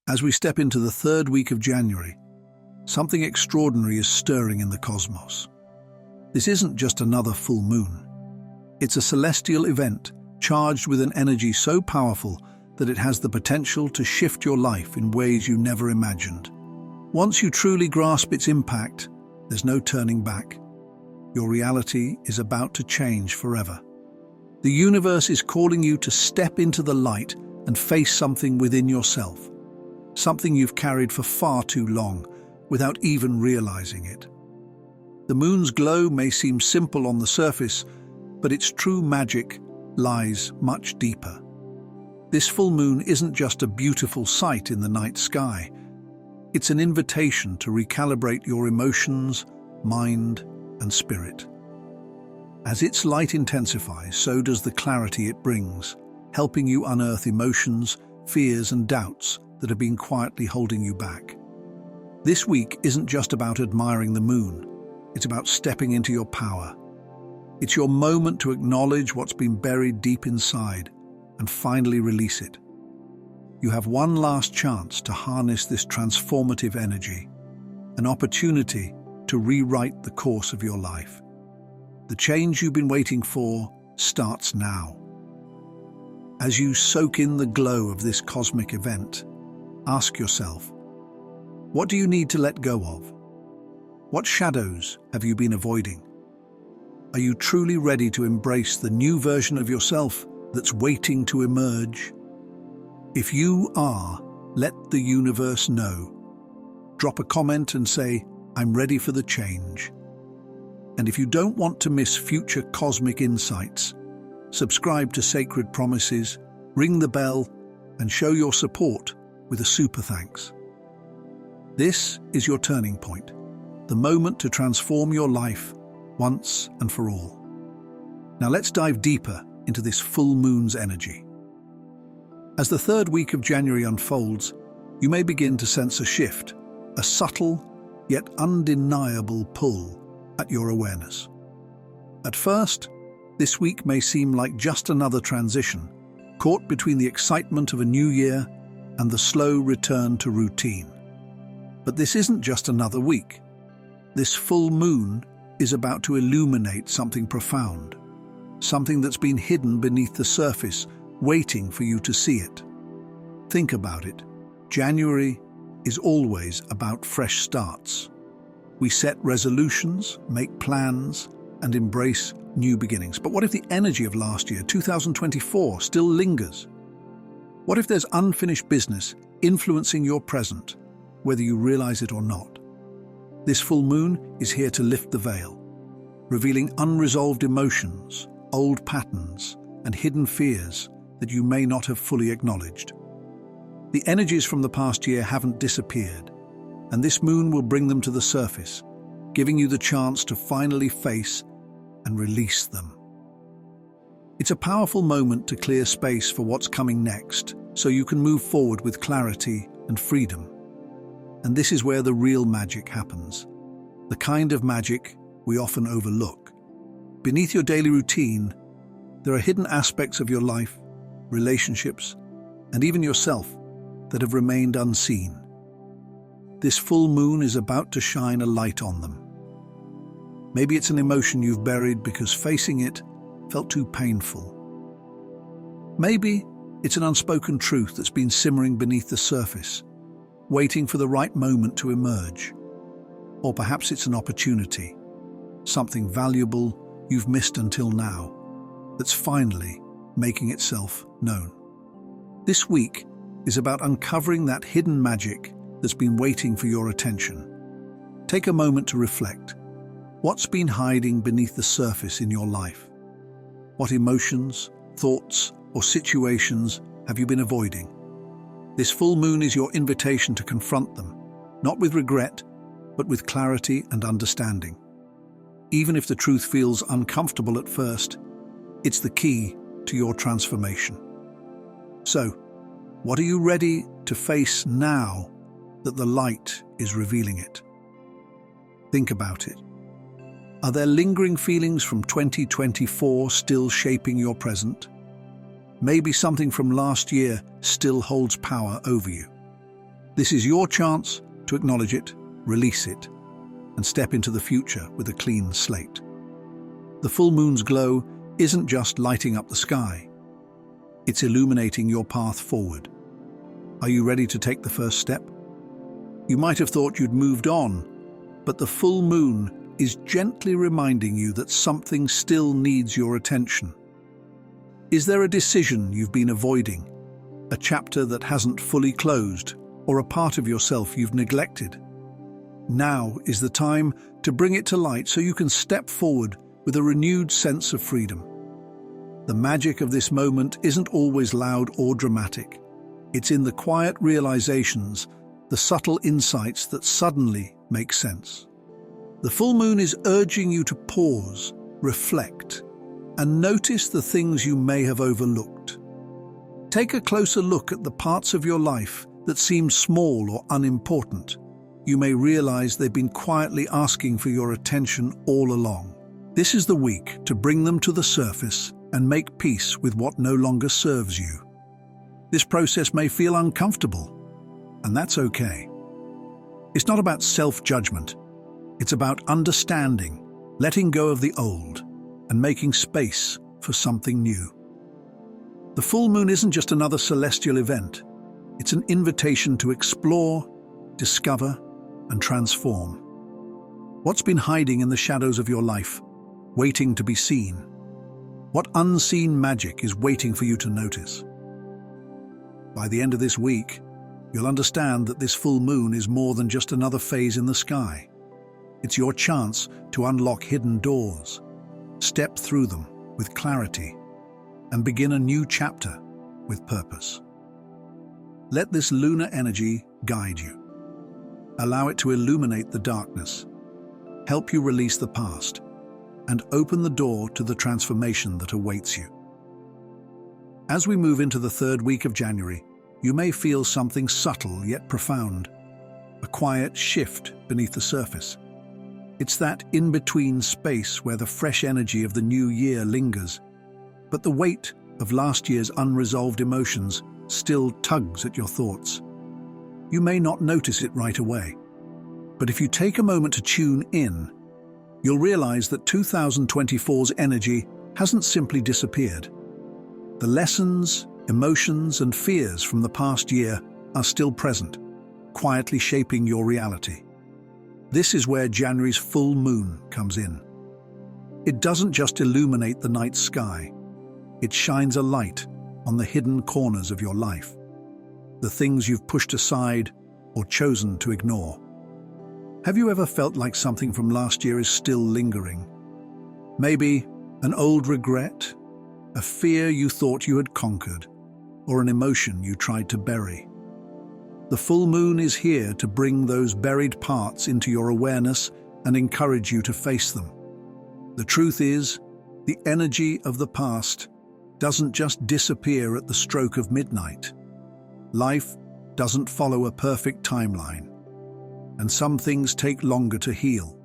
As we step into the third week of January, something extraordinary is stirring in the cosmos. This isn't just another full moon. It's a celestial event charged with an energy so powerful that it has the potential to shift your life in ways you never imagined. Once you truly grasp its impact, there's no turning back. Your reality is about to change forever. The universe is calling you to step into the light and face something within yourself, something you've carried for far too long without even realizing it. The moon's glow may seem simple on the surface, but its true magic lies much deeper. This full moon isn't just a beautiful sight in the night sky. It's an invitation to recalibrate your emotions, mind, and spirit. As its light intensifies, so does the clarity it brings, helping you unearth emotions, fears, and doubts that have been quietly holding you back. This week isn't just about admiring the moon, it's about stepping into your power. It's your moment to acknowledge what's been buried deep inside and finally release it. You have one last chance to harness this transformative energy, an opportunity to rewrite the course of your life. The change you've been waiting for starts now. As you soak in the glow of this cosmic event, ask yourself, what do you need to let go of? What shadows have you been avoiding? Are you truly ready to embrace the new version of yourself that's waiting to emerge? If you are, let the universe know. Drop a comment and say, I'm ready for the change. And if you don't want to miss future cosmic insights, subscribe to Sacred Promises, ring the bell, and show your support with a super thanks. This is your turning point, the moment to transform your life once and for all. Now let's dive deeper into this full moon's energy. As the third week of January unfolds, you may begin to sense a shift, a subtle yet undeniable pull at your awareness. At first, this week may seem like just another transition, caught between the excitement of a new year and the slow return to routine. But this isn't just another week. This full moon is about to illuminate something profound, something that's been hidden beneath the surface, waiting for you to see it. Think about it. January is always about fresh starts. We set resolutions, make plans, and embrace new beginnings. But what if the energy of last year, 2024, still lingers? What if there's unfinished business influencing your present, whether you realize it or not? This full moon is here to lift the veil, revealing unresolved emotions, old patterns, and hidden fears that you may not have fully acknowledged. The energies from the past year haven't disappeared, and this moon will bring them to the surface, giving you the chance to finally face and release them. It's a powerful moment to clear space for what's coming next, so you can move forward with clarity and freedom. And this is where the real magic happens, the kind of magic we often overlook. Beneath your daily routine, there are hidden aspects of your life, relationships, and even yourself that have remained unseen. This full moon is about to shine a light on them. Maybe it's an emotion you've buried because facing it felt too painful. Maybe it's an unspoken truth that's been simmering beneath the surface, waiting for the right moment to emerge. Or perhaps it's an opportunity, something valuable you've missed until now, that's finally making itself known. This week is about uncovering that hidden magic that's been waiting for your attention. Take a moment to reflect. What's been hiding beneath the surface in your life? What emotions, thoughts, or situations have you been avoiding? This full moon is your invitation to confront them, not with regret, but with clarity and understanding. Even if the truth feels uncomfortable at first, it's the key to your transformation. So, what are you ready to face now that the light is revealing it? Think about it. Are there lingering feelings from 2024 still shaping your present? Maybe something from last year still holds power over you. This is your chance to acknowledge it, release it, and step into the future with a clean slate. The full moon's glow isn't just lighting up the sky. It's illuminating your path forward. Are you ready to take the first step? You might have thought you'd moved on, but the full moon is gently reminding you that something still needs your attention. Is there a decision you've been avoiding, a chapter that hasn't fully closed, or a part of yourself you've neglected? Now is the time to bring it to light so you can step forward with a renewed sense of freedom. The magic of this moment isn't always loud or dramatic. It's in the quiet realizations, the subtle insights that suddenly make sense. The full moon is urging you to pause, reflect, and notice the things you may have overlooked. Take a closer look at the parts of your life that seem small or unimportant. You may realize they've been quietly asking for your attention all along. This is the week to bring them to the surface and make peace with what no longer serves you. This process may feel uncomfortable, and that's okay. It's not about self-judgment. It's about understanding, letting go of the old, and making space for something new. The full moon isn't just another celestial event. It's an invitation to explore, discover, and transform. What's been hiding in the shadows of your life, waiting to be seen? What unseen magic is waiting for you to notice? By the end of this week, you'll understand that this full moon is more than just another phase in the sky. It's your chance to unlock hidden doors, step through them with clarity, and begin a new chapter with purpose. Let this lunar energy guide you. Allow it to illuminate the darkness, help you release the past, and open the door to the transformation that awaits you. As we move into the third week of January, you may feel something subtle yet profound, a quiet shift beneath the surface. It's that in-between space where the fresh energy of the new year lingers, but the weight of last year's unresolved emotions still tugs at your thoughts. You may not notice it right away, but if you take a moment to tune in, you'll realize that 2024's energy hasn't simply disappeared. The lessons, emotions, and fears from the past year are still present, quietly shaping your reality. This is where January's full moon comes in. It doesn't just illuminate the night sky, it shines a light on the hidden corners of your life, the things you've pushed aside or chosen to ignore. Have you ever felt like something from last year is still lingering? Maybe an old regret, a fear you thought you had conquered, or an emotion you tried to bury. The full moon is here to bring those buried parts into your awareness and encourage you to face them. The truth is, the energy of the past doesn't just disappear at the stroke of midnight. Life doesn't follow a perfect timeline, and some things take longer to heal.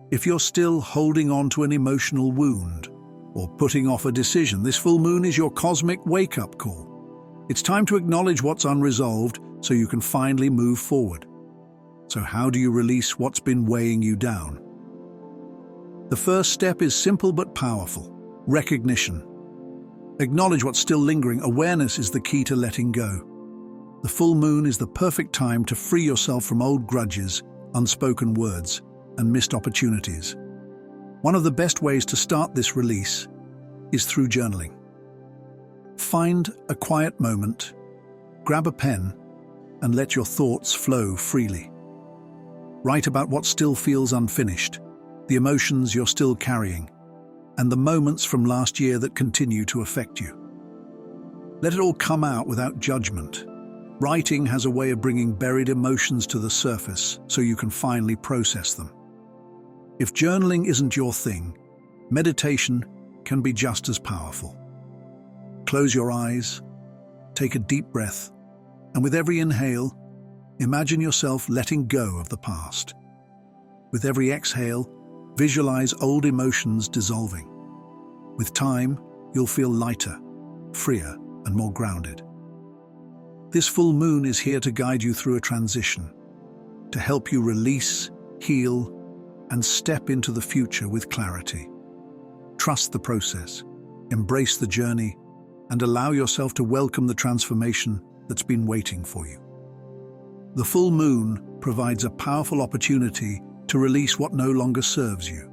If you're still holding on to an emotional wound or putting off a decision, this full moon is your cosmic wake-up call. It's time to acknowledge what's unresolved so you can finally move forward. So how do you release what's been weighing you down? The first step is simple but powerful: recognition. Acknowledge what's still lingering. Awareness is the key to letting go. The full moon is the perfect time to free yourself from old grudges, unspoken words, and missed opportunities. One of the best ways to start this release is through journaling. Find a quiet moment, grab a pen, and let your thoughts flow freely. Write about what still feels unfinished, the emotions you're still carrying, and the moments from last year that continue to affect you. Let it all come out without judgment. Writing has a way of bringing buried emotions to the surface so you can finally process them. If journaling isn't your thing, meditation can be just as powerful. Close your eyes, take a deep breath, and with every inhale, imagine yourself letting go of the past. With every exhale, visualize old emotions dissolving. With time, you'll feel lighter, freer, and more grounded. This full moon is here to guide you through a transition, to help you release, heal, and step into the future with clarity. Trust the process, embrace the journey, and allow yourself to welcome the transformation that's been waiting for you. The full moon provides a powerful opportunity to release what no longer serves you.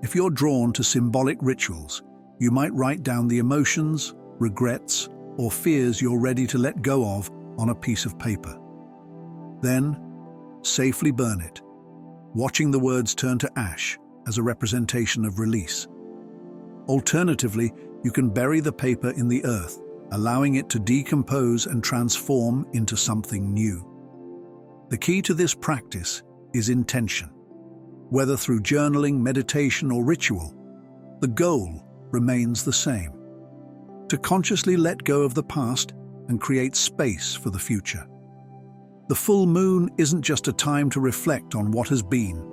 If you're drawn to symbolic rituals, you might write down the emotions, regrets, or fears you're ready to let go of on a piece of paper. Then, safely burn it, watching the words turn to ash as a representation of release. Alternatively, you can bury the paper in the earth, allowing it to decompose and transform into something new. The key to this practice is intention. Whether through journaling, meditation, or ritual, the goal remains the same: to consciously let go of the past and create space for the future. The full moon isn't just a time to reflect on what has been.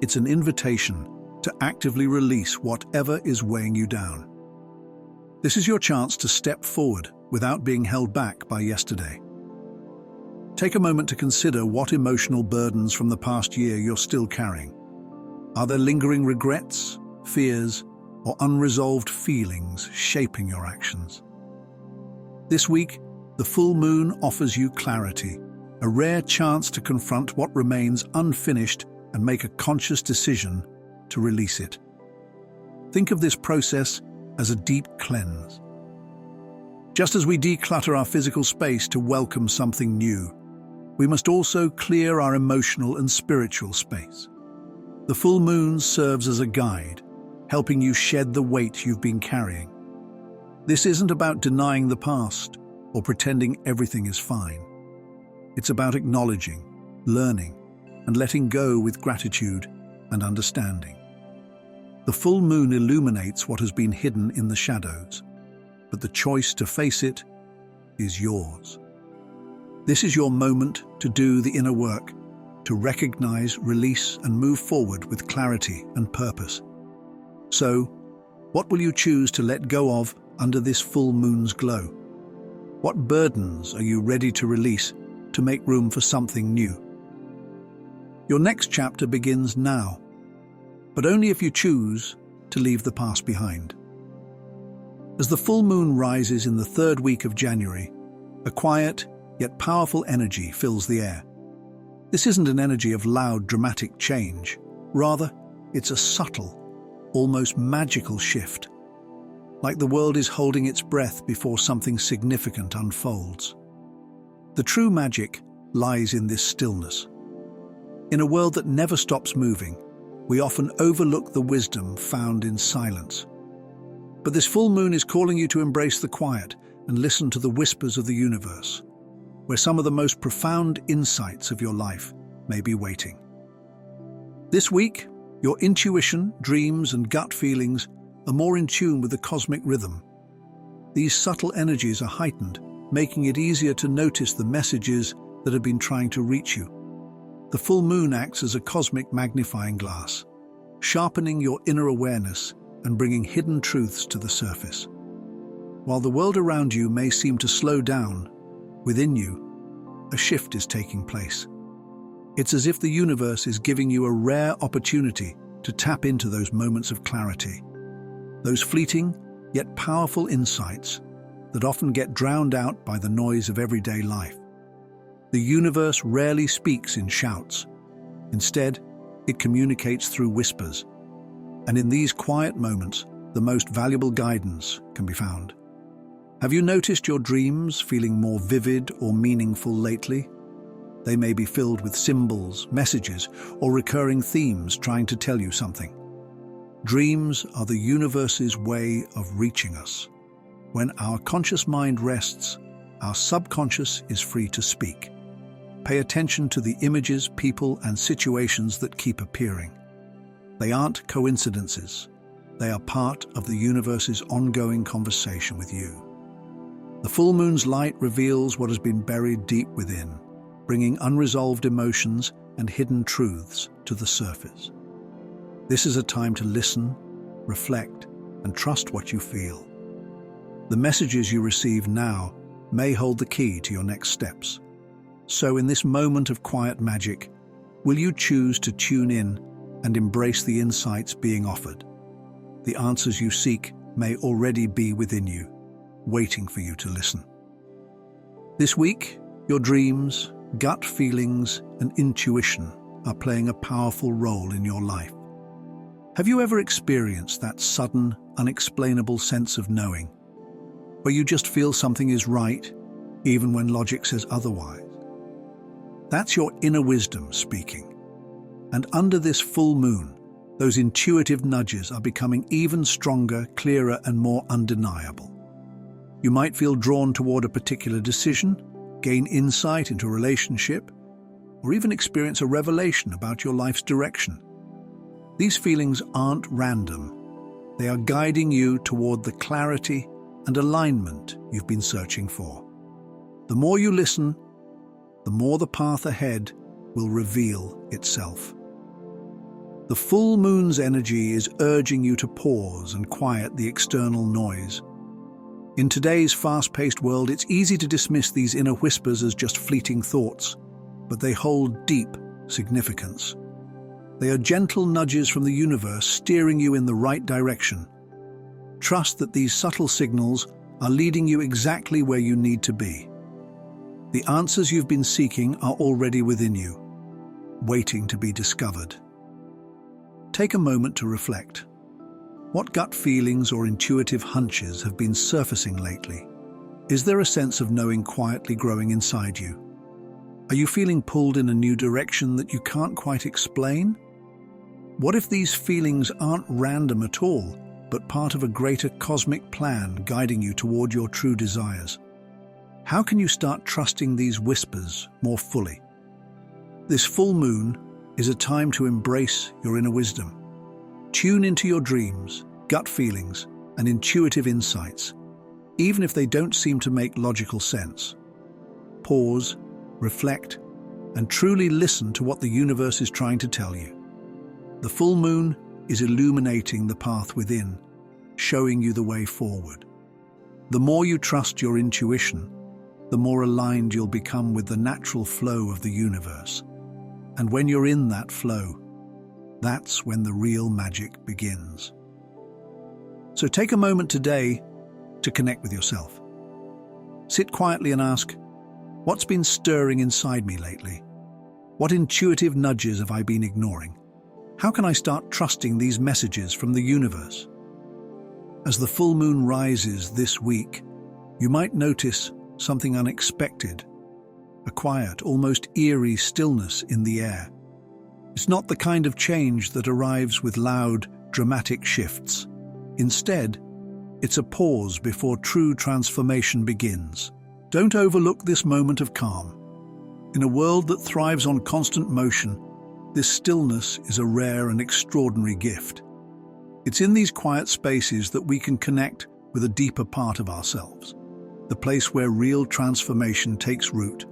It's an invitation to actively release whatever is weighing you down. This is your chance to step forward without being held back by yesterday. Take a moment to consider what emotional burdens from the past year you're still carrying. Are there lingering regrets, fears, or unresolved feelings shaping your actions? This week, the full moon offers you clarity, a rare chance to confront what remains unfinished and make a conscious decision to release it. Think of this process as a deep cleanse. Just as we declutter our physical space to welcome something new, we must also clear our emotional and spiritual space. The full moon serves as a guide, helping you shed the weight you've been carrying. This isn't about denying the past or pretending everything is fine. It's about acknowledging, learning, and letting go with gratitude and understanding. The full moon illuminates what has been hidden in the shadows, but the choice to face it is yours. This is your moment to do the inner work, to recognize, release, and move forward with clarity and purpose. So, what will you choose to let go of under this full moon's glow? What burdens are you ready to release to make room for something new? Your next chapter begins now, but only if you choose to leave the past behind. As the full moon rises in the third week of January, a quiet yet powerful energy fills the air. This isn't an energy of loud, dramatic change. Rather, it's a subtle, almost magical shift, like the world is holding its breath before something significant unfolds. The true magic lies in this stillness. In a world that never stops moving, we often overlook the wisdom found in silence. But this full moon is calling you to embrace the quiet and listen to the whispers of the universe, where some of the most profound insights of your life may be waiting. This week, your intuition, dreams, and gut feelings are more in tune with the cosmic rhythm. These subtle energies are heightened, making it easier to notice the messages that have been trying to reach you. The full moon acts as a cosmic magnifying glass, sharpening your inner awareness and bringing hidden truths to the surface. While the world around you may seem to slow down, within you, a shift is taking place. It's as if the universe is giving you a rare opportunity to tap into those moments of clarity, those fleeting yet powerful insights that often get drowned out by the noise of everyday life. The universe rarely speaks in shouts. Instead, it communicates through whispers. And in these quiet moments, the most valuable guidance can be found. Have you noticed your dreams feeling more vivid or meaningful lately? They may be filled with symbols, messages, or recurring themes trying to tell you something. Dreams are the universe's way of reaching us. When our conscious mind rests, our subconscious is free to speak. Pay attention to the images, people, and situations that keep appearing. They aren't coincidences. They are part of the universe's ongoing conversation with you. The full moon's light reveals what has been buried deep within, bringing unresolved emotions and hidden truths to the surface. This is a time to listen, reflect, and trust what you feel. The messages you receive now may hold the key to your next steps. So in this moment of quiet magic, will you choose to tune in and embrace the insights being offered? The answers you seek may already be within you, waiting for you to listen. This week, your dreams, gut feelings, and intuition are playing a powerful role in your life. Have you ever experienced that sudden, unexplainable sense of knowing, where you just feel something is right, even when logic says otherwise? That's your inner wisdom speaking. And under this full moon, those intuitive nudges are becoming even stronger, clearer, and more undeniable. You might feel drawn toward a particular decision, gain insight into a relationship, or even experience a revelation about your life's direction. These feelings aren't random. They are guiding you toward the clarity and alignment you've been searching for. The more you listen, the more the path ahead will reveal itself. The full moon's energy is urging you to pause and quiet the external noise. In today's fast-paced world, it's easy to dismiss these inner whispers as just fleeting thoughts, but they hold deep significance. They are gentle nudges from the universe steering you in the right direction. Trust that these subtle signals are leading you exactly where you need to be. The answers you've been seeking are already within you, waiting to be discovered. Take a moment to reflect. What gut feelings or intuitive hunches have been surfacing lately? Is there a sense of knowing quietly growing inside you? Are you feeling pulled in a new direction that you can't quite explain? What if these feelings aren't random at all, but part of a greater cosmic plan guiding you toward your true desires? How can you start trusting these whispers more fully? This full moon is a time to embrace your inner wisdom. Tune into your dreams, gut feelings, and intuitive insights, even if they don't seem to make logical sense. Pause, reflect, and truly listen to what the universe is trying to tell you. The full moon is illuminating the path within, showing you the way forward. The more you trust your intuition, the more aligned you'll become with the natural flow of the universe. And when you're in that flow, that's when the real magic begins. So take a moment today to connect with yourself. Sit quietly and ask, what's been stirring inside me lately? What intuitive nudges have I been ignoring? How can I start trusting these messages from the universe? As the full moon rises this week, you might notice something unexpected, a quiet, almost eerie stillness in the air. It's not the kind of change that arrives with loud, dramatic shifts. Instead, it's a pause before true transformation begins. Don't overlook this moment of calm. In a world that thrives on constant motion, this stillness is a rare and extraordinary gift. It's in these quiet spaces that we can connect with a deeper part of ourselves, the place where real transformation takes root.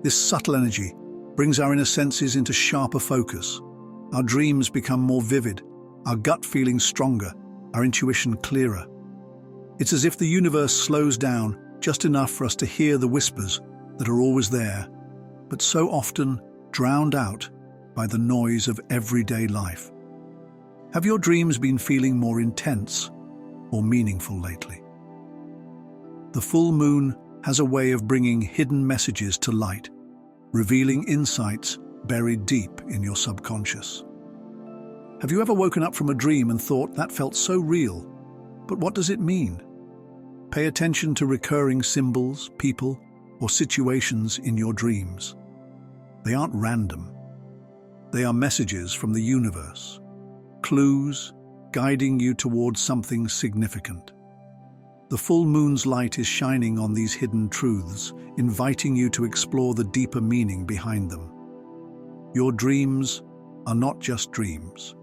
This subtle energy brings our inner senses into sharper focus. Our dreams become more vivid, our gut feelings stronger, our intuition clearer. It's as if the universe slows down just enough for us to hear the whispers that are always there, but so often drowned out by the noise of everyday life. Have your dreams been feeling more intense or meaningful lately? The full moon has a way of bringing hidden messages to light, revealing insights buried deep in your subconscious. Have you ever woken up from a dream and thought, that felt so real, but what does it mean? Pay attention to recurring symbols, people, or situations in your dreams. They aren't random. They are messages from the universe, clues guiding you towards something significant. The full moon's light is shining on these hidden truths, inviting you to explore the deeper meaning behind them. Your dreams are not just dreams.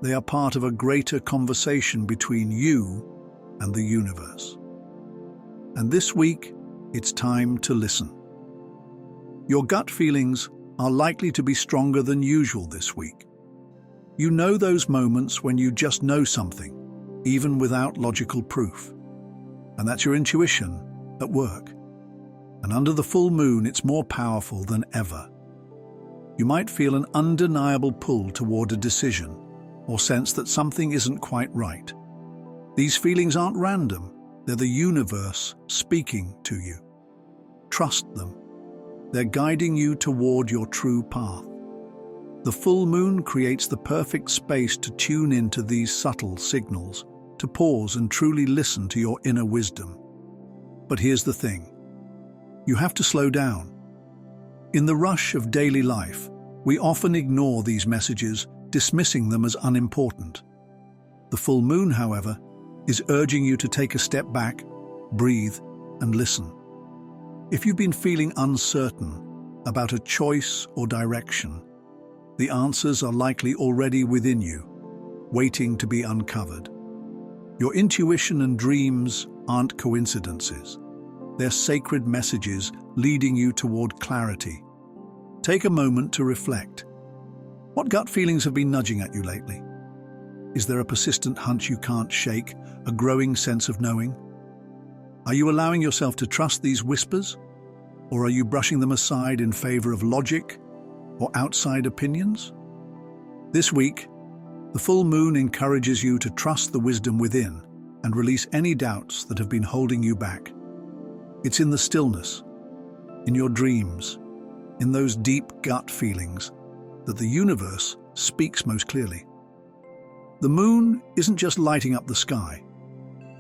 They are part of a greater conversation between you and the universe. And this week, it's time to listen. Your gut feelings are likely to be stronger than usual this week. You know those moments when you just know something, even without logical proof. And that's your intuition at work. And under the full moon, it's more powerful than ever. You might feel an undeniable pull toward a decision or sense that something isn't quite right. These feelings aren't random. They're the universe speaking to you. Trust them. They're guiding you toward your true path. The full moon creates the perfect space to tune into these subtle signals, to pause and truly listen to your inner wisdom. But here's the thing. You have to slow down. In the rush of daily life, we often ignore these messages, dismissing them as unimportant. The full moon, however, is urging you to take a step back, breathe, and listen. If you've been feeling uncertain about a choice or direction, the answers are likely already within you, waiting to be uncovered. Your intuition and dreams aren't coincidences. They're sacred messages leading you toward clarity. Take a moment to reflect. What gut feelings have been nudging at you lately? Is there a persistent hunch you can't shake, a growing sense of knowing? Are you allowing yourself to trust these whispers? Or are you brushing them aside in favor of logic or outside opinions? This week, the full moon encourages you to trust the wisdom within and release any doubts that have been holding you back. It's in the stillness, in your dreams, in those deep gut feelings that the universe speaks most clearly. The moon isn't just lighting up the sky.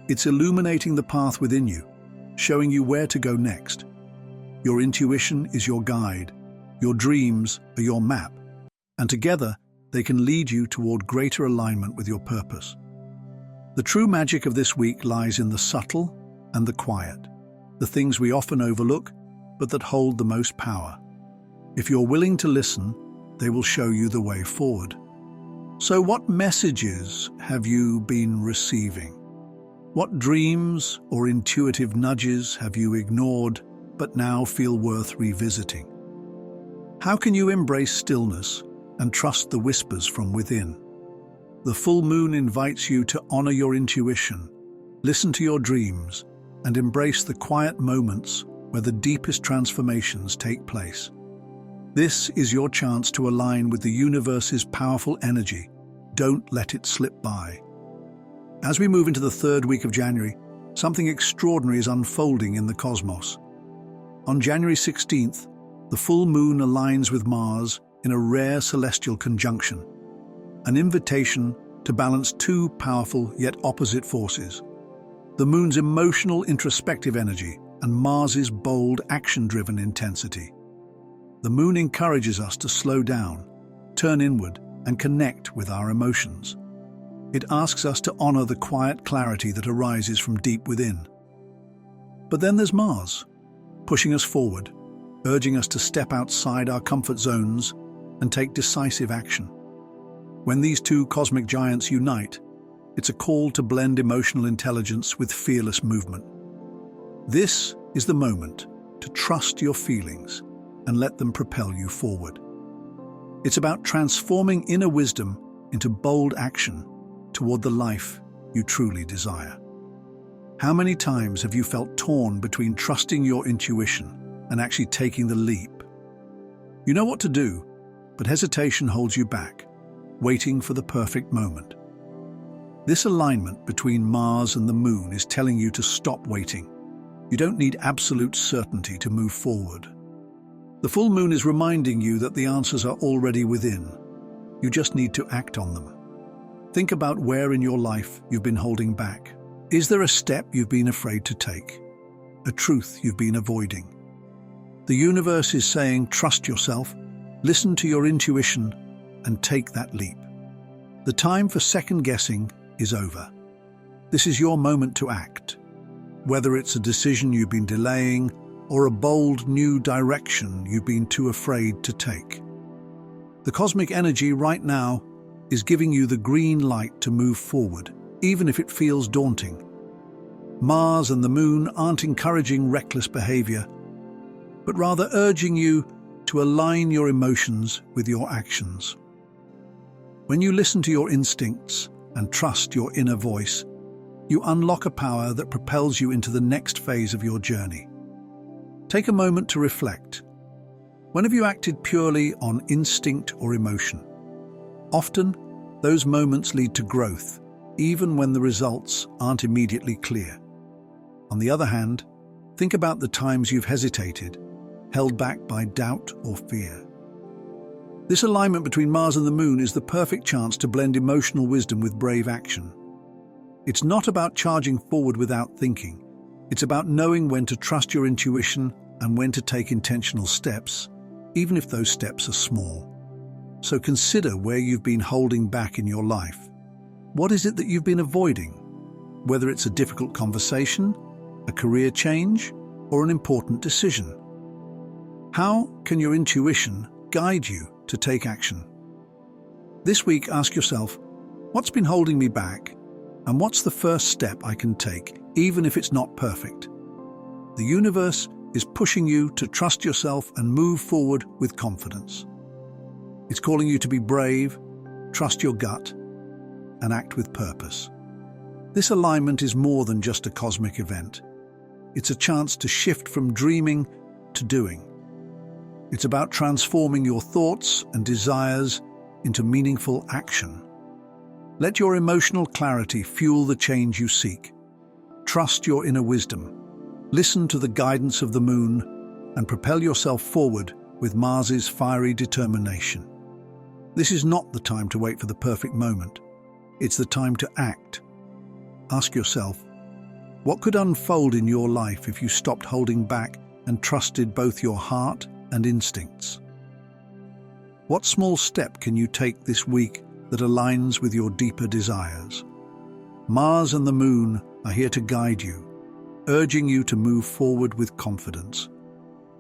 It's illuminating the path within you, showing you where to go next. Your intuition is your guide. Your dreams are your map. And together, they can lead you toward greater alignment with your purpose. The true magic of this week lies in the subtle and the quiet, the things we often overlook, but that hold the most power. If you're willing to listen, they will show you the way forward. So what messages have you been receiving? What dreams or intuitive nudges have you ignored but now feel worth revisiting? How can you embrace stillness and trust the whispers from within? The full moon invites you to honor your intuition, listen to your dreams, and embrace the quiet moments where the deepest transformations take place. This is your chance to align with the universe's powerful energy. Don't let it slip by. As we move into the third week of January, something extraordinary is unfolding in the cosmos. On January 16th, the full moon aligns with Mars in a rare celestial conjunction, an invitation to balance two powerful yet opposite forces: the moon's emotional, introspective energy and Mars's bold, action-driven intensity. The moon encourages us to slow down, turn inward, and connect with our emotions. It asks us to honor the quiet clarity that arises from deep within. But then there's Mars, pushing us forward, urging us to step outside our comfort zones and take decisive action. When these two cosmic giants unite, it's a call to blend emotional intelligence with fearless movement. This is the moment to trust your feelings and let them propel you forward. It's about transforming inner wisdom into bold action toward the life you truly desire. How many times have you felt torn between trusting your intuition and actually taking the leap? You know what to do, but hesitation holds you back, waiting for the perfect moment. This alignment between Mars and the moon is telling you to stop waiting. You don't need absolute certainty to move forward. The full moon is reminding you that the answers are already within. You just need to act on them. Think about where in your life you've been holding back. Is there a step you've been afraid to take? A truth you've been avoiding? The universe is saying, trust yourself, listen to your intuition, and take that leap. The time for second guessing is over. This is your moment to act. Whether it's a decision you've been delaying or a bold new direction you've been too afraid to take. The cosmic energy right now is giving you the green light to move forward, even if it feels daunting. Mars and the moon aren't encouraging reckless behavior, but rather urging you to align your emotions with your actions. When you listen to your instincts and trust your inner voice, you unlock a power that propels you into the next phase of your journey. Take a moment to reflect. When have you acted purely on instinct or emotion? Often, those moments lead to growth, even when the results aren't immediately clear. On the other hand, think about the times you've hesitated, held back by doubt or fear. This alignment between Mars and the Moon is the perfect chance to blend emotional wisdom with brave action. It's not about charging forward without thinking. It's about knowing when to trust your intuition and when to take intentional steps, even if those steps are small. So consider where you've been holding back in your life. What is it that you've been avoiding? Whether it's a difficult conversation, a career change, or an important decision. How can your intuition guide you to take action? This week, ask yourself, what's been holding me back? And what's the first step I can take, even if it's not perfect? The universe is pushing you to trust yourself and move forward with confidence. It's calling you to be brave, trust your gut, and act with purpose. This alignment is more than just a cosmic event. It's a chance to shift from dreaming to doing. It's about transforming your thoughts and desires into meaningful action. Let your emotional clarity fuel the change you seek. Trust your inner wisdom. Listen to the guidance of the Moon and propel yourself forward with Mars's fiery determination. This is not the time to wait for the perfect moment. It's the time to act. Ask yourself, what could unfold in your life if you stopped holding back and trusted both your heart and instincts? What small step can you take this week that aligns with your deeper desires? Mars and the Moon are here to guide you, urging you to move forward with confidence.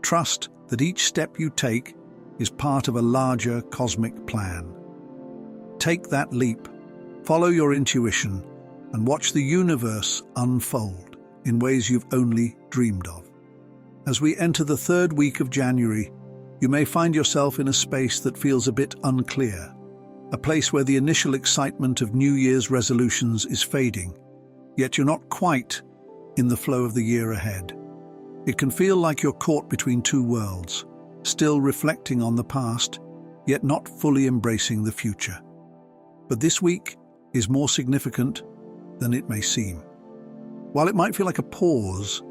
Trust that each step you take is part of a larger cosmic plan. Take that leap, follow your intuition, and watch the universe unfold in ways you've only dreamed of. As we enter the third week of January, you may find yourself in a space that feels a bit unclear, a place where the initial excitement of New Year's resolutions is fading, yet you're not quite in the flow of the year ahead. It can feel like you're caught between two worlds, still reflecting on the past, yet not fully embracing the future. But this week is more significant than it may seem. While it might feel like a pause,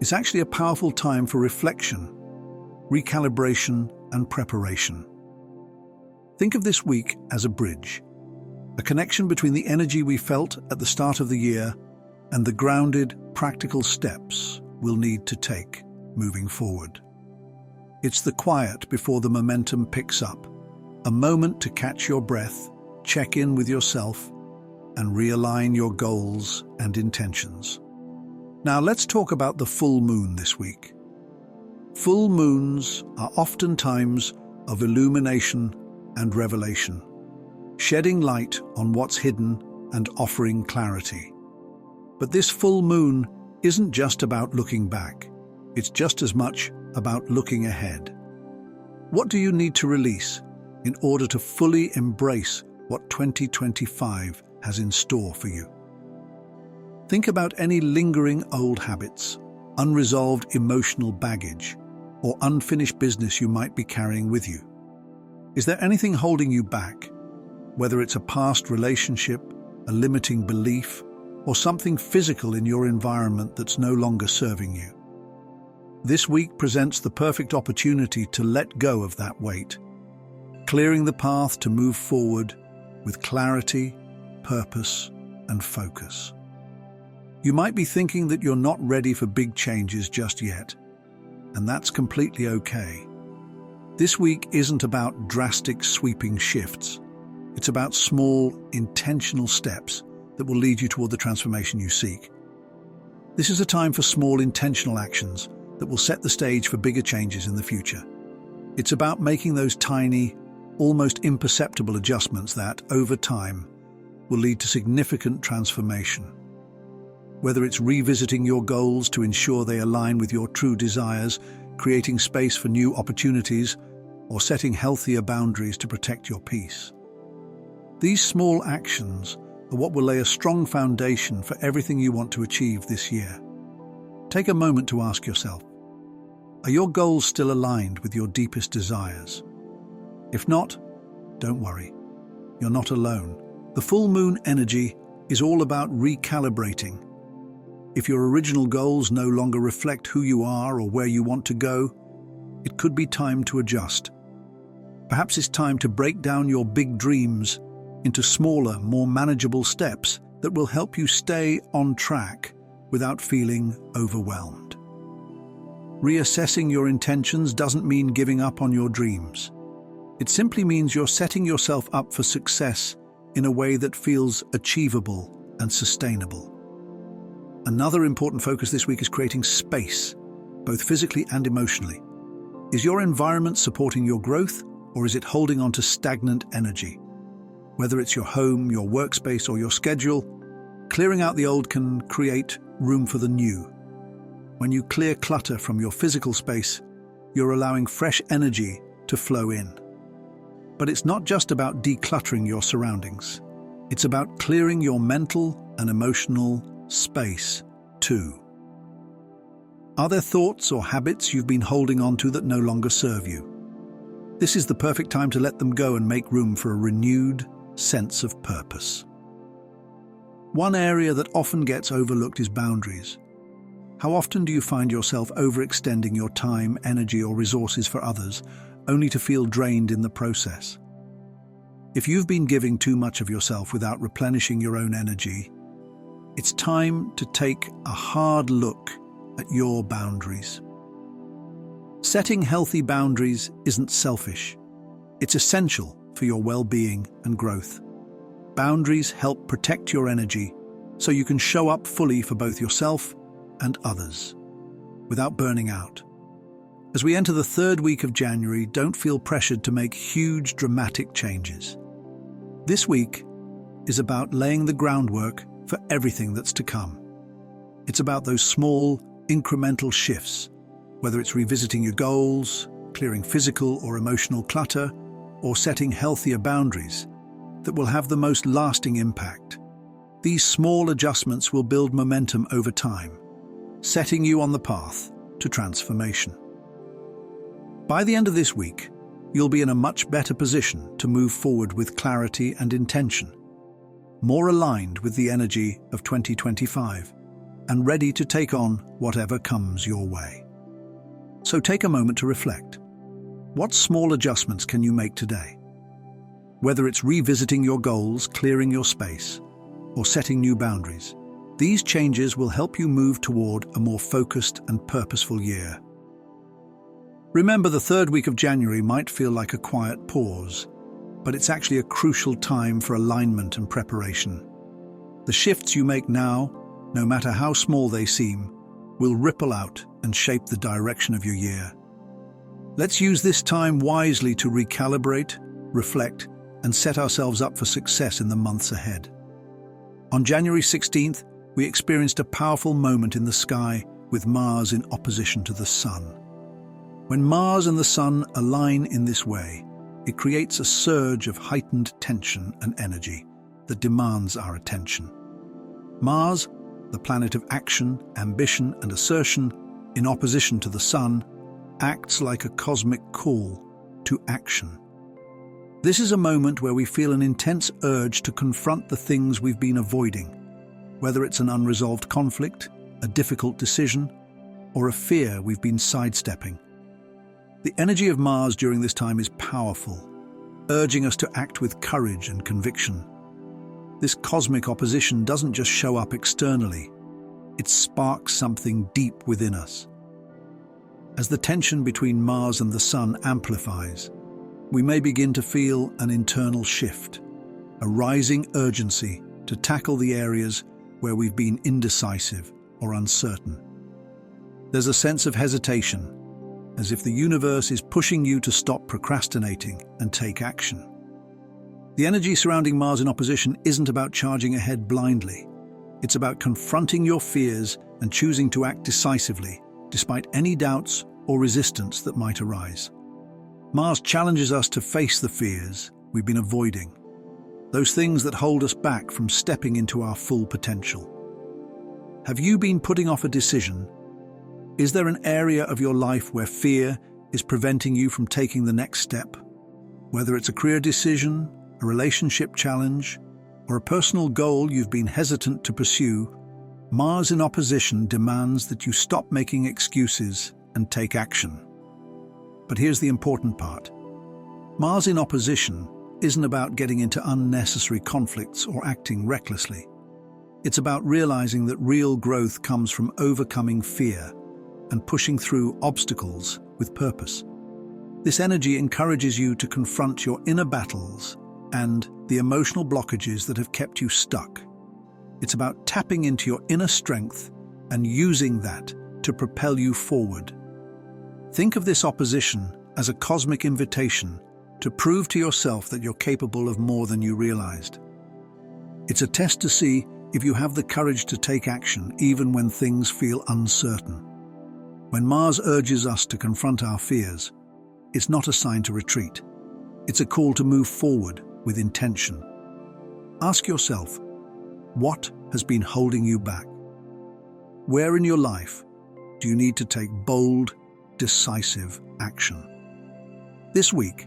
it's actually a powerful time for reflection, recalibration, and preparation. Think of this week as a bridge, a connection between the energy we felt at the start of the year and the grounded, practical steps we'll need to take moving forward. It's the quiet before the momentum picks up, a moment to catch your breath, check in with yourself, and realign your goals and intentions. Now let's talk about the full moon this week. Full moons are often times of illumination and revelation, shedding light on what's hidden and offering clarity. But this full moon isn't just about looking back. It's just as much about looking ahead. What do you need to release in order to fully embrace what 2025 has in store for you? Think about any lingering old habits, unresolved emotional baggage, or unfinished business you might be carrying with you. Is there anything holding you back, whether it's a past relationship, a limiting belief, or something physical in your environment that's no longer serving you? This week presents the perfect opportunity to let go of that weight, clearing the path to move forward with clarity, purpose, and focus. You might be thinking that you're not ready for big changes just yet, and that's completely okay. This week isn't about drastic, sweeping shifts. It's about small, intentional steps that will lead you toward the transformation you seek. This is a time for small, intentional actions that will set the stage for bigger changes in the future. It's about making those tiny, almost imperceptible adjustments that, over time, will lead to significant transformation. Whether it's revisiting your goals to ensure they align with your true desires, creating space for new opportunities, or setting healthier boundaries to protect your peace. These small actions are what will lay a strong foundation for everything you want to achieve this year. Take a moment to ask yourself, Are your goals still aligned with your deepest desires? If not, don't worry. You're not alone. The full moon energy is all about recalibrating. If your original goals no longer reflect who you are or where you want to go, it could be time to adjust. Perhaps it's time to break down your big dreams into smaller, more manageable steps that will help you stay on track without feeling overwhelmed. Reassessing your intentions doesn't mean giving up on your dreams. It simply means you're setting yourself up for success in a way that feels achievable and sustainable. Another important focus this week is creating space, both physically and emotionally. Is your environment supporting your growth, or is it holding on to stagnant energy? Whether it's your home, your workspace, or your schedule, clearing out the old can create room for the new. When you clear clutter from your physical space, you're allowing fresh energy to flow in. But it's not just about decluttering your surroundings. It's about clearing your mental and emotional space, too. Are there thoughts or habits you've been holding on to that no longer serve you? This is the perfect time to let them go and make room for a renewed sense of purpose. One area that often gets overlooked is boundaries. How often do you find yourself overextending your time, energy, or resources for others, only to feel drained in the process? If you've been giving too much of yourself without replenishing your own energy, it's time to take a hard look at your boundaries. Setting healthy boundaries isn't selfish. It's essential for your well-being and growth. Boundaries help protect your energy so you can show up fully for both yourself and others, without burning out. As we enter the third week of January, don't feel pressured to make huge, dramatic changes. This week is about laying the groundwork for everything that's to come. It's about those small, incremental shifts, whether it's revisiting your goals, clearing physical or emotional clutter, or setting healthier boundaries, that will have the most lasting impact. These small adjustments will build momentum over time, setting you on the path to transformation. By the end of this week, you'll be in a much better position to move forward with clarity and intention, more aligned with the energy of 2025, and ready to take on whatever comes your way. So take a moment to reflect. What small adjustments can you make today? Whether it's revisiting your goals, clearing your space, or setting new boundaries, these changes will help you move toward a more focused and purposeful year. Remember, the third week of January might feel like a quiet pause, but it's actually a crucial time for alignment and preparation. The shifts you make now, no matter how small they seem, will ripple out and shape the direction of your year. Let's use this time wisely to recalibrate, reflect, and set ourselves up for success in the months ahead. On January 16th, we experienced a powerful moment in the sky with Mars in opposition to the Sun. When Mars and the Sun align in this way, it creates a surge of heightened tension and energy that demands our attention. Mars, the planet of action, ambition, and assertion, in opposition to the Sun, acts like a cosmic call to action. This is a moment where we feel an intense urge to confront the things we've been avoiding, whether it's an unresolved conflict, a difficult decision, or a fear we've been sidestepping. The energy of Mars during this time is powerful, urging us to act with courage and conviction. This cosmic opposition doesn't just show up externally, it sparks something deep within us. As the tension between Mars and the Sun amplifies, we may begin to feel an internal shift, a rising urgency to tackle the areas where we've been indecisive or uncertain. There's a sense of hesitation, as if the universe is pushing you to stop procrastinating and take action. The energy surrounding Mars in opposition isn't about charging ahead blindly. It's about confronting your fears and choosing to act decisively, despite any doubts or resistance that might arise. Mars challenges us to face the fears we've been avoiding, those things that hold us back from stepping into our full potential. Have you been putting off a decision, Is there an area of your life where fear is preventing you from taking the next step? Whether it's a career decision, a relationship challenge, or a personal goal you've been hesitant to pursue, Mars in opposition demands that you stop making excuses and take action. But here's the important part. Mars in opposition isn't about getting into unnecessary conflicts or acting recklessly. It's about realizing that real growth comes from overcoming fear and pushing through obstacles with purpose. This energy encourages you to confront your inner battles and the emotional blockages that have kept you stuck. It's about tapping into your inner strength and using that to propel you forward. Think of this opposition as a cosmic invitation to prove to yourself that you're capable of more than you realized. It's a test to see if you have the courage to take action even when things feel uncertain. When Mars urges us to confront our fears, it's not a sign to retreat. It's a call to move forward with intention. Ask yourself, what has been holding you back? Where in your life do you need to take bold, decisive action? This week,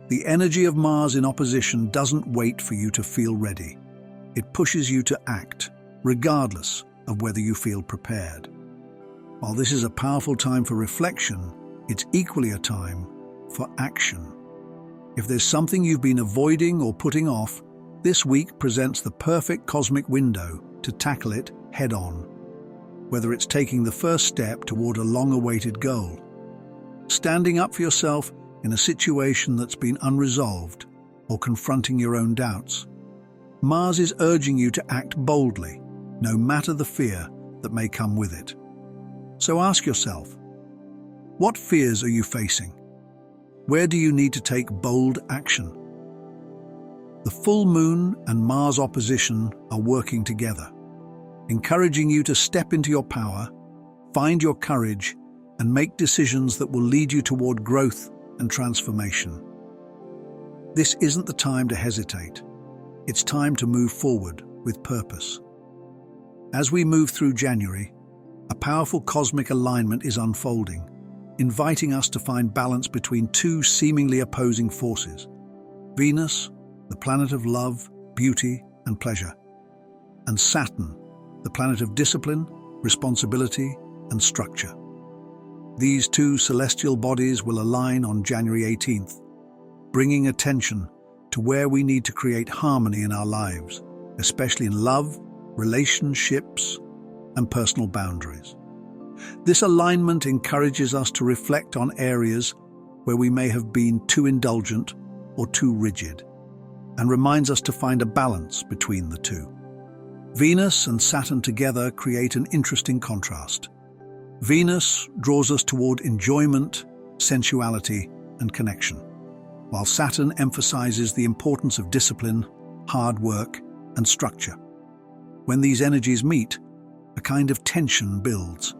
the energy of Mars in opposition doesn't wait for you to feel ready. It pushes you to act, regardless of whether you feel prepared. While this is a powerful time for reflection, it's equally a time for action. If there's something you've been avoiding or putting off, this week presents the perfect cosmic window to tackle it head-on. Whether it's taking the first step toward a long-awaited goal, standing up for yourself in a situation that's been unresolved, or confronting your own doubts, Mars is urging you to act boldly, no matter the fear that may come with it. So ask yourself, what fears are you facing? Where do you need to take bold action? The full moon and Mars opposition are working together, encouraging you to step into your power, find your courage, and make decisions that will lead you toward growth and transformation. This isn't the time to hesitate. It's time to move forward with purpose. As we move through January, a powerful cosmic alignment is unfolding, inviting us to find balance between two seemingly opposing forces: Venus, the planet of love, beauty, and pleasure, and Saturn, the planet of discipline, responsibility, and structure. These two celestial bodies will align on January 18th, bringing attention to where we need to create harmony in our lives, especially in love, relationships, and personal boundaries. This alignment encourages us to reflect on areas where we may have been too indulgent or too rigid, and reminds us to find a balance between the two. Venus and Saturn together create an interesting contrast. Venus draws us toward enjoyment, sensuality, and connection, while Saturn emphasizes the importance of discipline, hard work, and structure. When these energies meet, a kind of tension builds.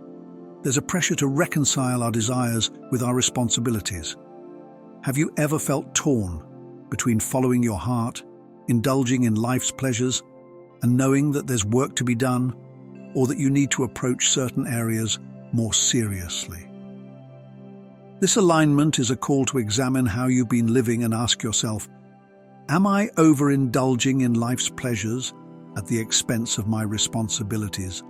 There's a pressure to reconcile our desires with our responsibilities. Have you ever felt torn between following your heart, indulging in life's pleasures, and knowing that there's work to be done, or that you need to approach certain areas more seriously? This alignment is a call to examine how you've been living and ask yourself, am I overindulging in life's pleasures at the expense of my responsibilities?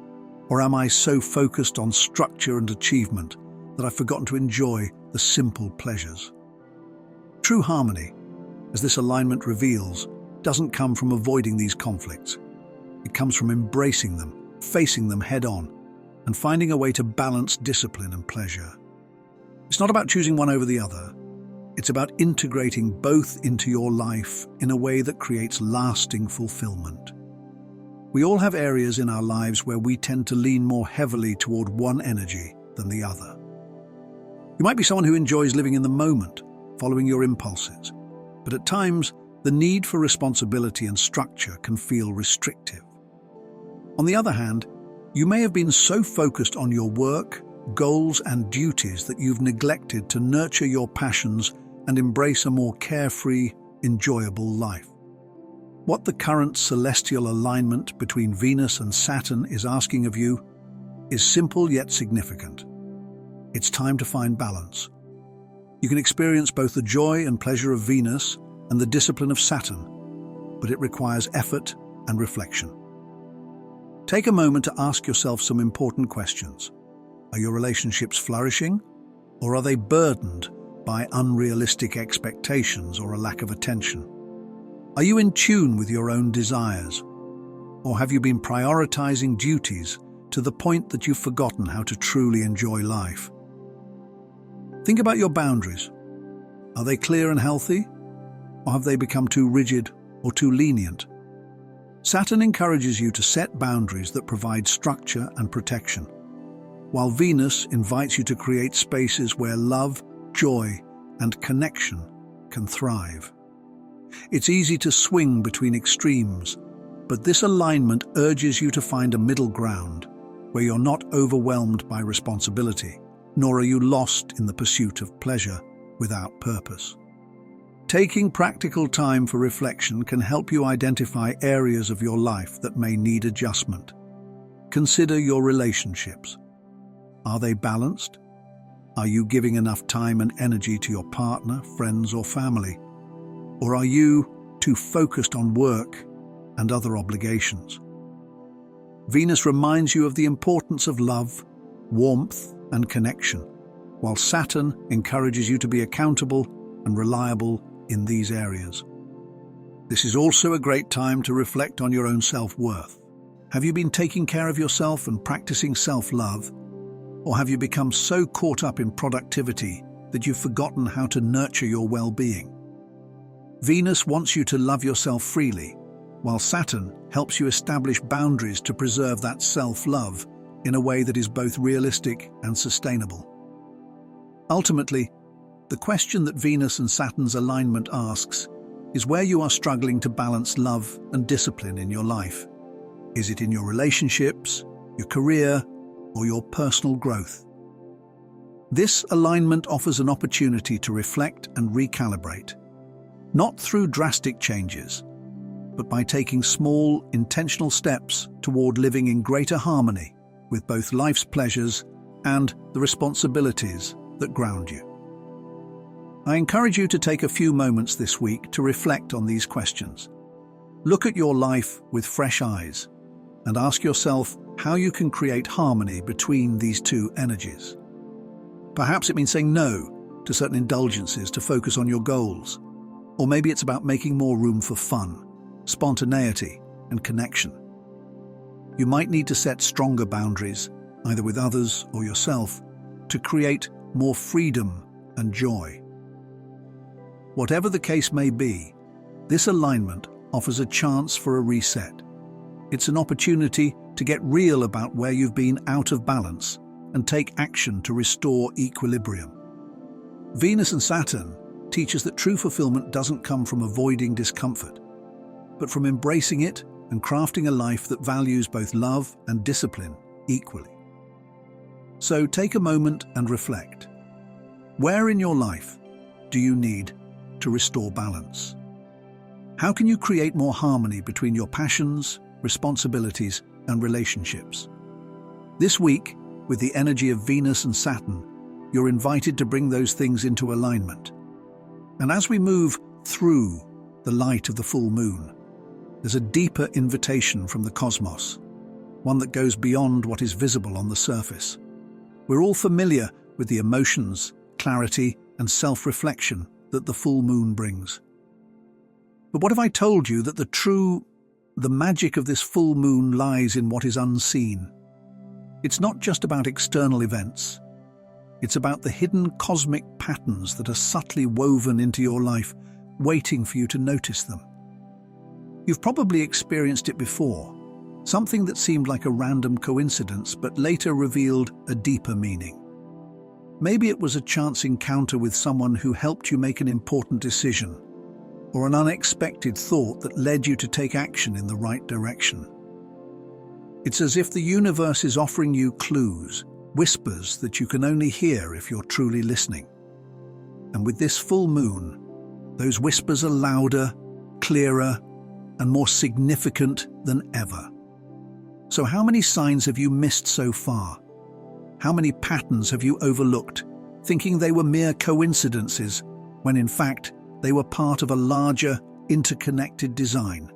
Or am I so focused on structure and achievement that I've forgotten to enjoy the simple pleasures? True harmony, as this alignment reveals, doesn't come from avoiding these conflicts. It comes from embracing them, facing them head-on, and finding a way to balance discipline and pleasure. It's not about choosing one over the other. It's about integrating both into your life in a way that creates lasting fulfillment. We all have areas in our lives where we tend to lean more heavily toward one energy than the other. You might be someone who enjoys living in the moment, following your impulses, but at times, the need for responsibility and structure can feel restrictive. On the other hand, you may have been so focused on your work, goals, and duties that you've neglected to nurture your passions and embrace a more carefree, enjoyable life. What the current celestial alignment between Venus and Saturn is asking of you is simple yet significant. It's time to find balance. You can experience both the joy and pleasure of Venus and the discipline of Saturn, but it requires effort and reflection. Take a moment to ask yourself some important questions. Are your relationships flourishing, or are they burdened by unrealistic expectations or a lack of attention? Are you in tune with your own desires, or have you been prioritizing duties to the point that you've forgotten how to truly enjoy life? Think about your boundaries. Are they clear and healthy, or have they become too rigid or too lenient? Saturn encourages you to set boundaries that provide structure and protection, while Venus invites you to create spaces where love, joy, and connection can thrive. It's easy to swing between extremes, but this alignment urges you to find a middle ground where you're not overwhelmed by responsibility, nor are you lost in the pursuit of pleasure without purpose. Taking practical time for reflection can help you identify areas of your life that may need adjustment. Consider your relationships. Are they balanced? Are you giving enough time and energy to your partner, friends, or family? Or are you too focused on work and other obligations? Venus reminds you of the importance of love, warmth, and connection, while Saturn encourages you to be accountable and reliable in these areas. This is also a great time to reflect on your own self-worth. Have you been taking care of yourself and practicing self-love, or have you become so caught up in productivity that you've forgotten how to nurture your well-being? Venus wants you to love yourself freely, while Saturn helps you establish boundaries to preserve that self-love in a way that is both realistic and sustainable. Ultimately, the question that Venus and Saturn's alignment asks is where you are struggling to balance love and discipline in your life. Is it in your relationships, your career, or your personal growth? This alignment offers an opportunity to reflect and recalibrate, not through drastic changes, but by taking small, intentional steps toward living in greater harmony with both life's pleasures and the responsibilities that ground you. I encourage you to take a few moments this week to reflect on these questions. Look at your life with fresh eyes and ask yourself how you can create harmony between these two energies. Perhaps it means saying no to certain indulgences to focus on your goals, or maybe it's about making more room for fun, spontaneity, and connection. You might need to set stronger boundaries, either with others or yourself, to create more freedom and joy. Whatever the case may be, this alignment offers a chance for a reset. It's an opportunity to get real about where you've been out of balance and take action to restore equilibrium. Venus and Saturn teach us that true fulfillment doesn't come from avoiding discomfort, but from embracing it and crafting a life that values both love and discipline equally. So take a moment and reflect. Where in your life do you need to restore balance? How can you create more harmony between your passions, responsibilities, and relationships? This week, with the energy of Venus and Saturn, you're invited to bring those things into alignment. And as we move through the light of the full moon, there's a deeper invitation from the cosmos, one that goes beyond what is visible on the surface. We're all familiar with the emotions, clarity, and self-reflection that the full moon brings. But what if I told you that the magic of this full moon lies in what is unseen? It's not just about external events. It's about the hidden cosmic patterns that are subtly woven into your life, waiting for you to notice them. You've probably experienced it before, something that seemed like a random coincidence but later revealed a deeper meaning. Maybe it was a chance encounter with someone who helped you make an important decision, or an unexpected thought that led you to take action in the right direction. It's as if the universe is offering you clues, whispers that you can only hear if you're truly listening. And with this full moon, those whispers are louder, clearer, and more significant than ever. So how many signs have you missed so far? How many patterns have you overlooked, thinking they were mere coincidences, when in fact they were part of a larger, interconnected design?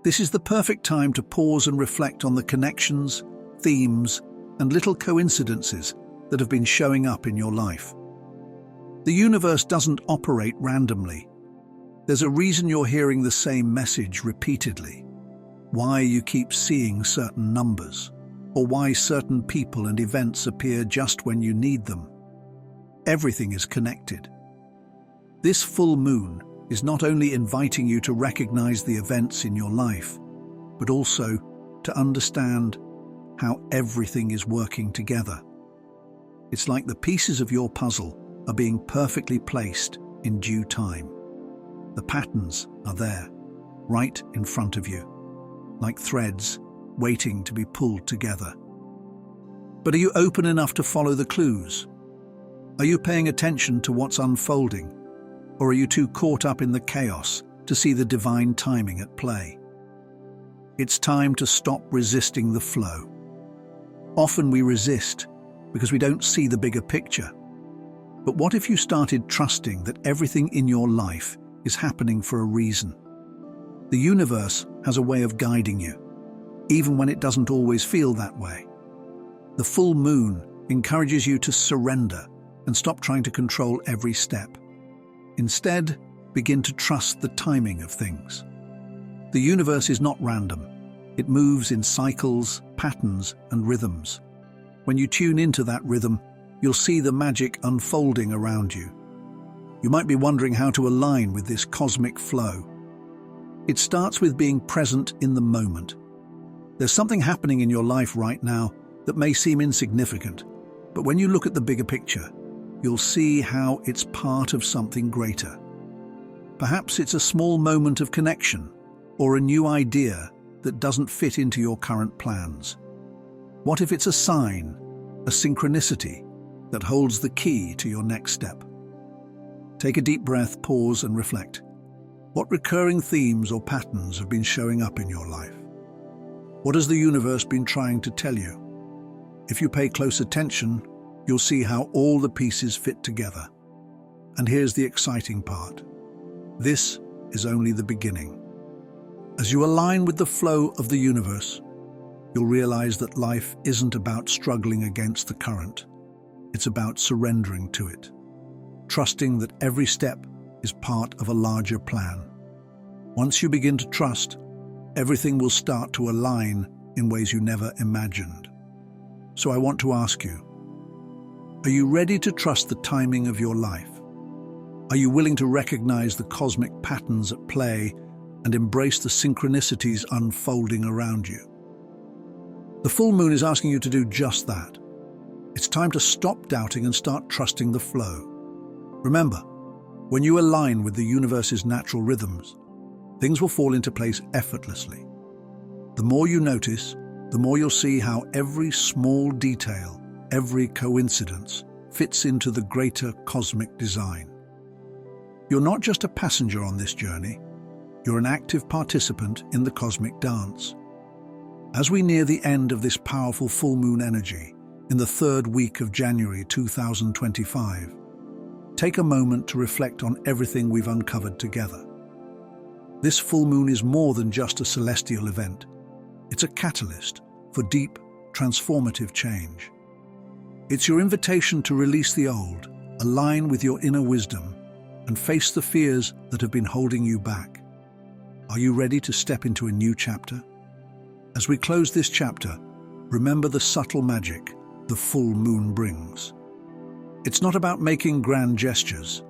This is the perfect time to pause and reflect on the connections, themes, and little coincidences that have been showing up in your life. The universe doesn't operate randomly. There's a reason you're hearing the same message repeatedly. Why you keep seeing certain numbers, or why certain people and events appear just when you need them. Everything is connected. This full moon is not only inviting you to recognize the events in your life, but also to understand how everything is working together. It's like the pieces of your puzzle are being perfectly placed in due time. The patterns are there, right in front of you, like threads waiting to be pulled together. But are you open enough to follow the clues? Are you paying attention to what's unfolding? Or are you too caught up in the chaos to see the divine timing at play? It's time to stop resisting the flow. Often we resist because we don't see the bigger picture. But what if you started trusting that everything in your life is happening for a reason? The universe has a way of guiding you, even when it doesn't always feel that way. The full moon encourages you to surrender and stop trying to control every step. Instead, begin to trust the timing of things. The universe is not random. It moves in cycles, patterns, and rhythms. When you tune into that rhythm, you'll see the magic unfolding around you. You might be wondering how to align with this cosmic flow. It starts with being present in the moment. There's something happening in your life right now that may seem insignificant, but when you look at the bigger picture, you'll see how it's part of something greater. Perhaps it's a small moment of connection or a new idea that doesn't fit into your current plans. What if it's a sign, a synchronicity that holds the key to your next step? Take a deep breath, pause, and reflect. What recurring themes or patterns have been showing up in your life? What has the universe been trying to tell you? If you pay close attention, you'll see how all the pieces fit together. And here's the exciting part. This is only the beginning. As you align with the flow of the universe, you'll realize that life isn't about struggling against the current. It's about surrendering to it, trusting that every step is part of a larger plan. Once you begin to trust, everything will start to align in ways you never imagined. So I want to ask you, are you ready to trust the timing of your life? Are you willing to recognize the cosmic patterns at play and embrace the synchronicities unfolding around you? The full moon is asking you to do just that. It's time to stop doubting and start trusting the flow. Remember, when you align with the universe's natural rhythms, things will fall into place effortlessly. The more you notice, the more you'll see how every small detail, every coincidence, fits into the greater cosmic design. You're not just a passenger on this journey, you're an active participant in the cosmic dance. As we near the end of this powerful full moon energy, in the third week of January 2025, take a moment to reflect on everything we've uncovered together. This full moon is more than just a celestial event. It's a catalyst for deep, transformative change. It's your invitation to release the old, align with your inner wisdom, and face the fears that have been holding you back. Are you ready to step into a new chapter? As we close this chapter, remember the subtle magic the full moon brings. It's not about making grand gestures.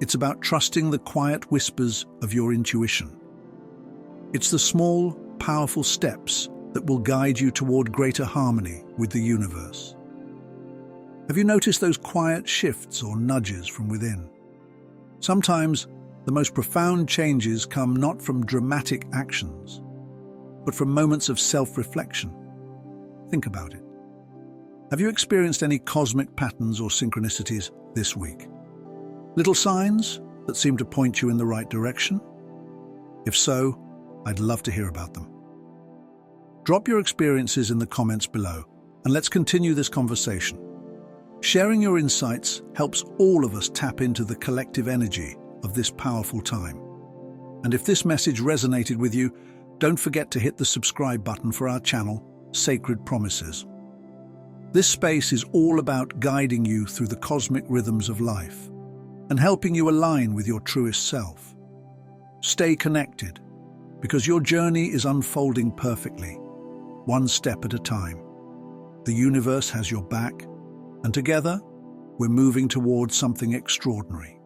It's about trusting the quiet whispers of your intuition. It's the small, powerful steps that will guide you toward greater harmony with the universe. Have you noticed those quiet shifts or nudges from within? Sometimes the most profound changes come not from dramatic actions, but from moments of self-reflection. Think about it. Have you experienced any cosmic patterns or synchronicities this week? Little signs that seem to point you in the right direction? If so, I'd love to hear about them. Drop your experiences in the comments below, and let's continue this conversation. Sharing your insights helps all of us tap into the collective energy of this powerful time. And if this message resonated with you, don't forget to hit the subscribe button for our channel, Sacred Promises. This space is all about guiding you through the cosmic rhythms of life and helping you align with your truest self. Stay connected, because your journey is unfolding perfectly, one step at a time. The universe has your back, and together, we're moving towards something extraordinary.